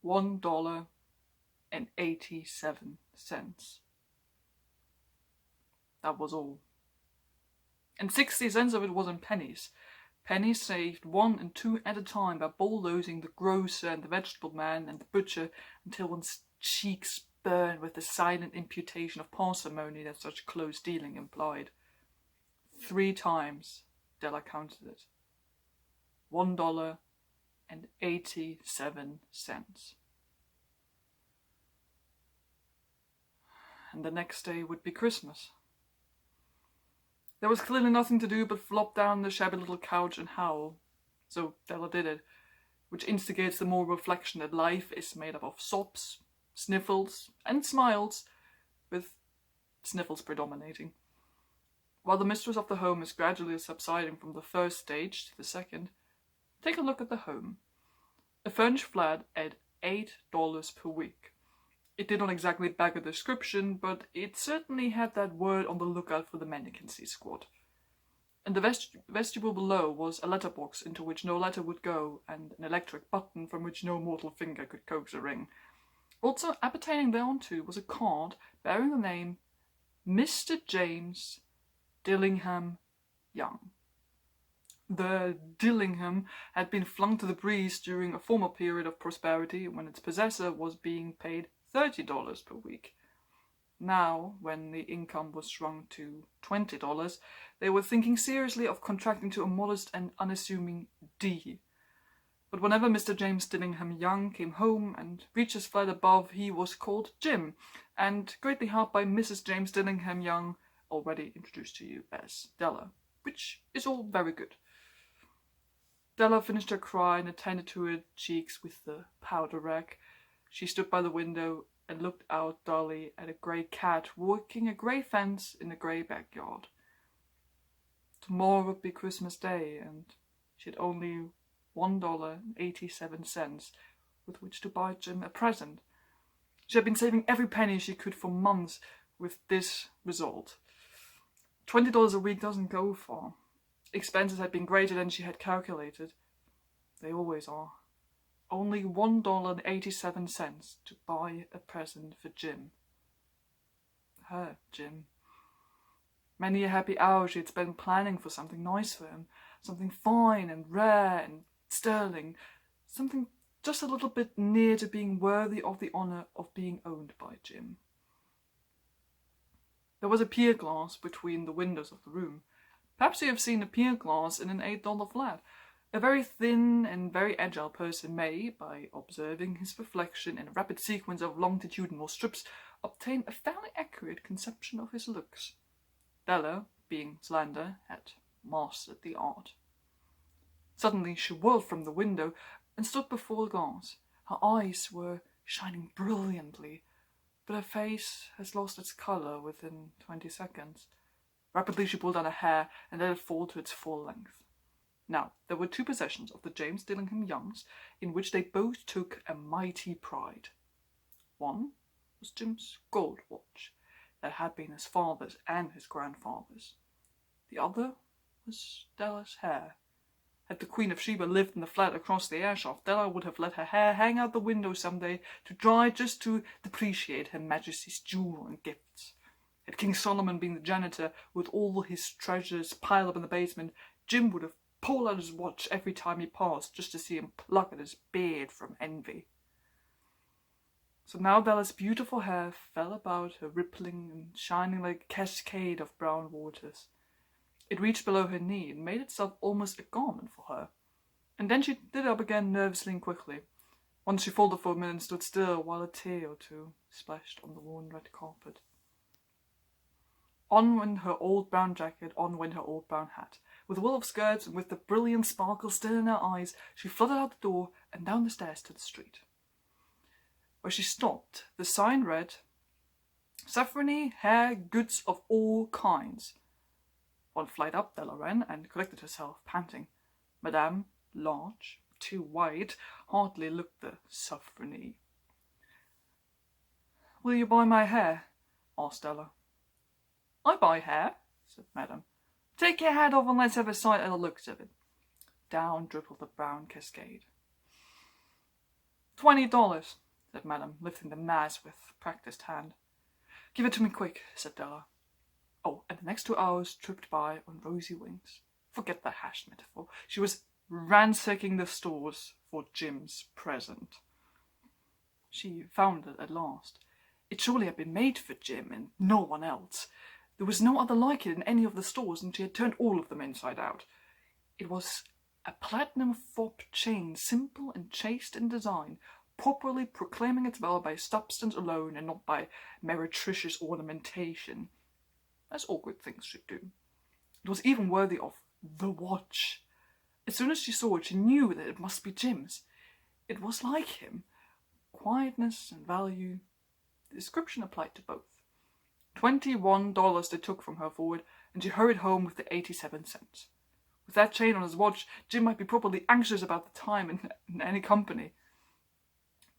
$1.87. That was all. And 60 cents of it was in pennies. Pennies saved 1 and 2 at a time by bulldozing the grocer and the vegetable man and the butcher until one's cheeks burned with the silent imputation of parsimony that such close dealing implied. 3 times Della counted it. $1.87. And the next day would be Christmas. There was clearly nothing to do but flop down the shabby little couch and howl. So Della did it, which instigates the moral reflection that life is made up of sobs, sniffles, and smiles, with sniffles predominating. While the mistress of the home is gradually subsiding from the first stage to the second, take a look at the home. A furnished flat at $8 per week. It did not exactly beg a description, but it certainly had that word on the lookout for the mendicancy squad. In the vestibule below was a letterbox into which no letter would go, and an electric button from which no mortal finger could coax a ring. Also appertaining thereunto was a card bearing the name Mr. James Dillingham Young. The Dillingham had been flung to the breeze during a former period of prosperity when its possessor was being paid $30 per week. Now, when the income was shrunk to $20, they were thinking seriously of contracting to a modest and unassuming D. But whenever Mr. James Dillingham Young came home and reached his flat above, he was called Jim, and greatly helped by Mrs. James Dillingham Young, already introduced to you as Della, which is all very good. Della finished her cry and attended to her cheeks with the powder rag. She stood by the window and looked out dully at a grey cat walking a grey fence in a grey backyard. Tomorrow would be Christmas Day, and she had only $1.87 with which to buy Jim a present. She had been saving every penny she could for months, with this result. $20 a week doesn't go far. Expenses had been greater than she had calculated. They always are. Only $1.87 to buy a present for Jim. Her Jim. Many a happy hour she had spent planning for something nice for him, something fine and rare and sterling, something just a little bit near to being worthy of the honour of being owned by Jim. There was a pier glass between the windows of the room. Perhaps you have seen a pier glass in an $8 flat. A very thin and very agile person may, by observing his reflection in a rapid sequence of longitudinal strips, obtain a fairly accurate conception of his looks. Della, being slender, had mastered the art. Suddenly she whirled from the window and stood before the glass. Her eyes were shining brilliantly, but her face has lost its colour within 20 seconds. Rapidly she pulled out a hair and let it fall to its full length. Now, there were 2 possessions of the James Dillingham Youngs in which they both took a mighty pride. One was Jim's gold watch, that had been his father's and his grandfather's. The other was Della's hair. Had the Queen of Sheba lived in the flat across the airshaft, Della would have let her hair hang out the window some day to dry, just to depreciate Her Majesty's jewel and gifts. Had King Solomon been the janitor, with all his treasures piled up in the basement, Jim would have pulled out his watch every time he passed, just to see him pluck at his beard from envy. So now Della's beautiful hair fell about her, rippling and shining like a cascade of brown waters. It reached below her knee and made itself almost a garment for her. And then she did it up again nervously and quickly. Once she folded for a minute and stood still, while a tear or 2 splashed on the worn red carpet. On went her old brown jacket, on went her old brown hat. With a will of skirts and with the brilliant sparkle still in her eyes, she fluttered out the door and down the stairs to the street. Where she stopped, the sign read, "Saffrony hair goods of all kinds." 1 flight up Della ran and collected herself, panting. Madame, large, too wide, hardly looked the saffrony. "Will you buy my hair?" asked Della. "I buy hair," said Madame. "Take your hat off and let's have a sight at the looks of it." Down dribbled the brown cascade. $20, said Madame, lifting the mass with practised hand. Give it to me quick, said Della. Oh, and the next 2 hours tripped by on rosy wings. Forget the hashed metaphor. She was ransacking the stores for Jim's present. She found it at last. It surely had been made for Jim and no one else. There was no other like it in any of the stores, and she had turned all of them inside out. It was a platinum fob chain, simple and chaste in design, properly proclaiming its value by substance alone and not by meretricious ornamentation, as all good things should do. It was even worthy of the watch. As soon as she saw it, she knew that it must be Jim's. It was like him. Quietness and value. The description applied to both. $21 they took from her for it, and she hurried home with the 87 cents. With that chain on his watch, Jim might be properly anxious about the time in any company.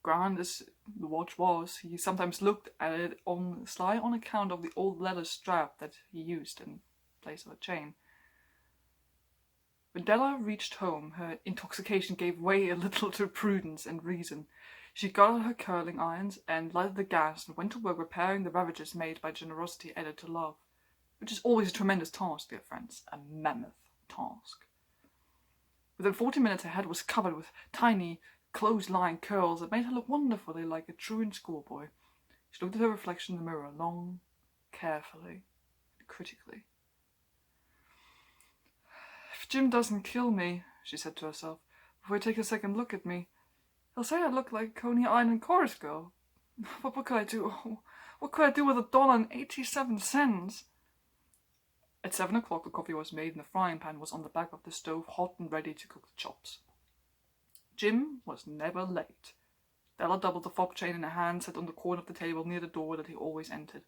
Grand as the watch was, he sometimes looked at it on the sly on account of the old leather strap that he used in place of a chain. When Della reached home, her intoxication gave way a little to prudence and reason. She got out her curling irons and lighted the gas and went to work repairing the ravages made by generosity added to love, which is always a tremendous task, dear friends, a mammoth task. Within 40 minutes her head was covered with tiny, close-lying curls that made her look wonderfully like a truant schoolboy. She looked at her reflection in the mirror long, carefully, and critically. If Jim doesn't kill me, she said to herself, before he takes a second look at me, he'll say I look like a Coney Island chorus girl. But what could I do? What could I do with $1.87? At 7 o'clock the coffee was made and the frying pan was on the back of the stove, hot and ready to cook the chops. Jim was never late. Della doubled the fob chain in her hand, set on the corner of the table near the door that he always entered.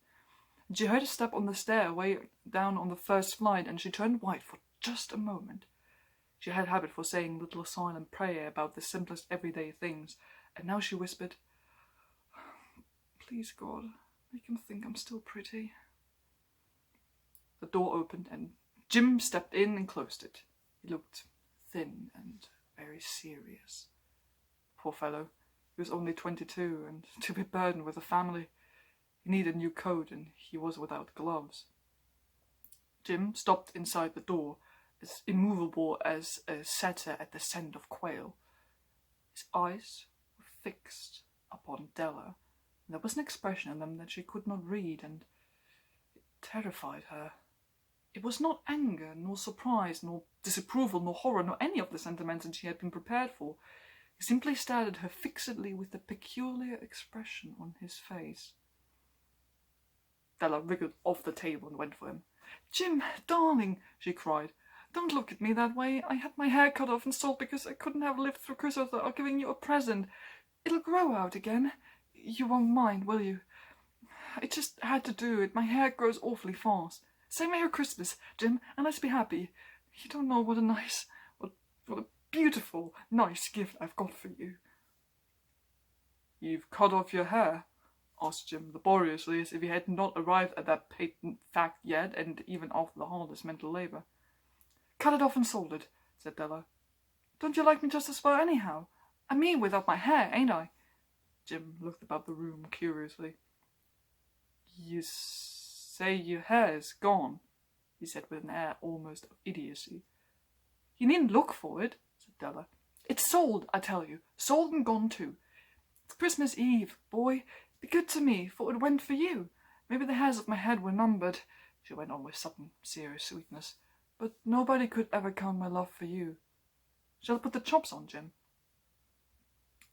She heard a step on the stair way down on the first flight, and she turned white for just a moment. She had a habit for saying little silent prayer about the simplest everyday things, and now she whispered, "Please, God, make him think I'm still pretty." The door opened, and Jim stepped in and closed it. He looked thin and very serious. Poor fellow, he was only 22, and to be burdened with a family. He needed a new coat, and he was without gloves. Jim stopped inside the door, as immovable as a setter at the scent of quail. His eyes were fixed upon Della, and there was an expression in them that she could not read, and it terrified her. It was not anger, nor surprise, nor disapproval, nor horror, nor any of the sentiments that she had been prepared for. He simply stared at her fixedly with a peculiar expression on his face. Della wriggled off the table and went for him. "Jim, darling," she cried, "don't look at me that way. I had my hair cut off and sold because I couldn't have lived through Christmas without giving you a present. It'll grow out again. You won't mind, will you? I just had to do it. My hair grows awfully fast. Say Merry Christmas, Jim, and let's be happy. You don't know what a beautiful, nice gift I've got for you." "You've cut off your hair?" asked Jim laboriously, as if he had not arrived at that patent fact yet, and even after the hardest mental labour. "Cut it off and sold it," said Della. "Don't you like me just as well anyhow? I'm me without my hair, ain't I?" Jim looked about the room curiously. "You say your hair is gone," he said with an air almost of idiocy. "You needn't look for it," said Della. "It's sold, I tell you. Sold and gone too. It's Christmas Eve, boy. Be good to me, for it went for you. Maybe the hairs of my head were numbered," she went on with sudden serious sweetness, "but nobody could ever count my love for you. Shall I put the chops on, Jim?"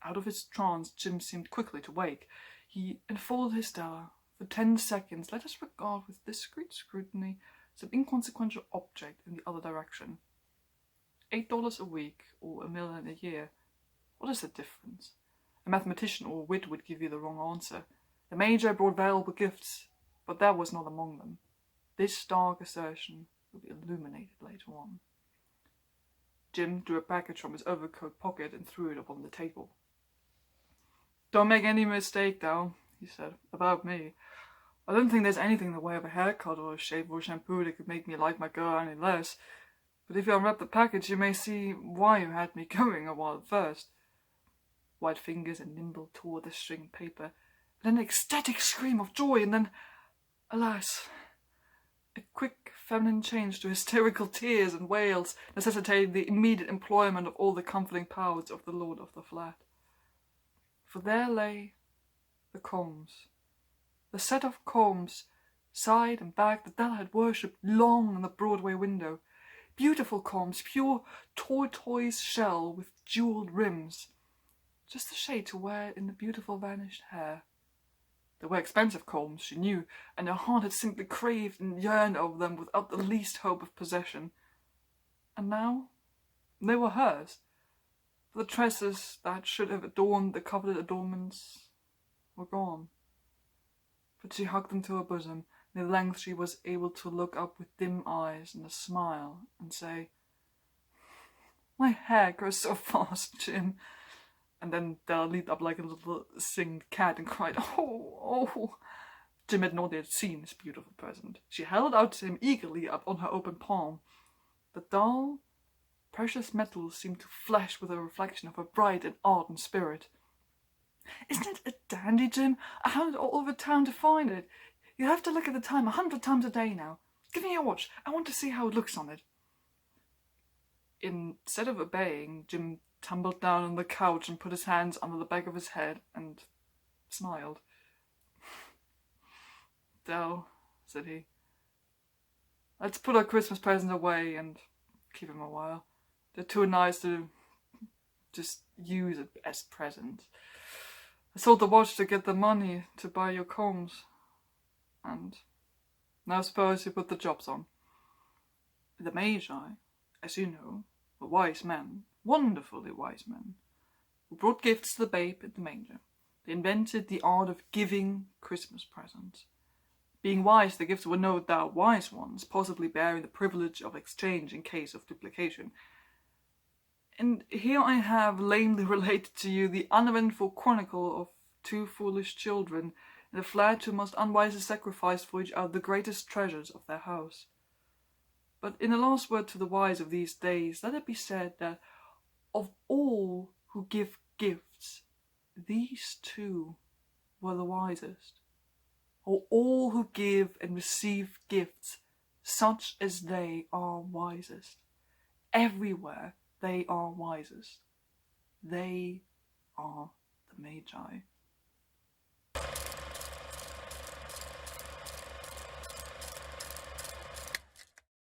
Out of his trance, Jim seemed quickly to wake. He enfolded his Della. For 10 seconds, let us regard with discreet scrutiny some inconsequential object in the other direction. $8 a week, or $1 million a year. What is the difference? A mathematician or a wit would give you the wrong answer. The Magi brought valuable gifts, but that was not among them. This dark assertion will be illuminated later on. Jim drew a package from his overcoat pocket and threw it upon the table. "Don't make any mistake, though," he said, "about me. I don't think there's anything in the way of a haircut or a shave or shampoo that could make me like my girl any less. But if you unwrap the package, you may see why you had me going a while at first." white fingers and nimble toward the string paper, and then an ecstatic scream of joy, and then, alas, a quick feminine change to hysterical tears and wails, necessitating the immediate employment of all the comforting powers of the lord of the flat. For there lay the combs, the set of combs, side and back, that Della had worshipped long in the Broadway window. Beautiful combs, pure tortoise shell with jewelled rims, just the shade to wear in the beautiful vanished hair. They were expensive combs, she knew, and her heart had simply craved and yearned over them without the least hope of possession. And now they were hers, for the tresses that should have adorned the coveted adornments were gone. But she hugged them to her bosom, and at length she was able to look up with dim eyes and a smile and say, "My hair grows so fast, Jim." And then Della leaped up like a little singed cat and cried, "Oh, oh." Jim had not yet seen his beautiful present. She held it out to him eagerly up on her open palm. The dull, precious metal seemed to flash with a reflection of her bright and ardent spirit. "Isn't it a dandy, Jim? I hounded all over town to find it. You have to look at the time 100 times a day now. Give me your watch. I want to see how it looks on it." Instead of obeying, Jim tumbled down on the couch and put his hands under the back of his head and smiled. "Dell," said he, "let's put our Christmas present away and keep them a while. They're too nice to just use it as presents. I sold the watch to get the money to buy your combs. And now suppose you put the jobs on. The Magi, as you know, were wise men, wonderfully wise men, who brought gifts to the babe in the manger. They invented the art of giving Christmas presents. Being wise, the gifts were no doubt wise ones, possibly bearing the privilege of exchange in case of duplication. And here I have lamely related to you the uneventful chronicle of two foolish children in a flat who most unwisely sacrificed for each other the greatest treasures of their house. But in a last word to the wise of these days, let it be said that of all who give gifts, these two were the wisest. Of all who give and receive gifts, such as they are wisest. Everywhere they are wisest. They are the Magi.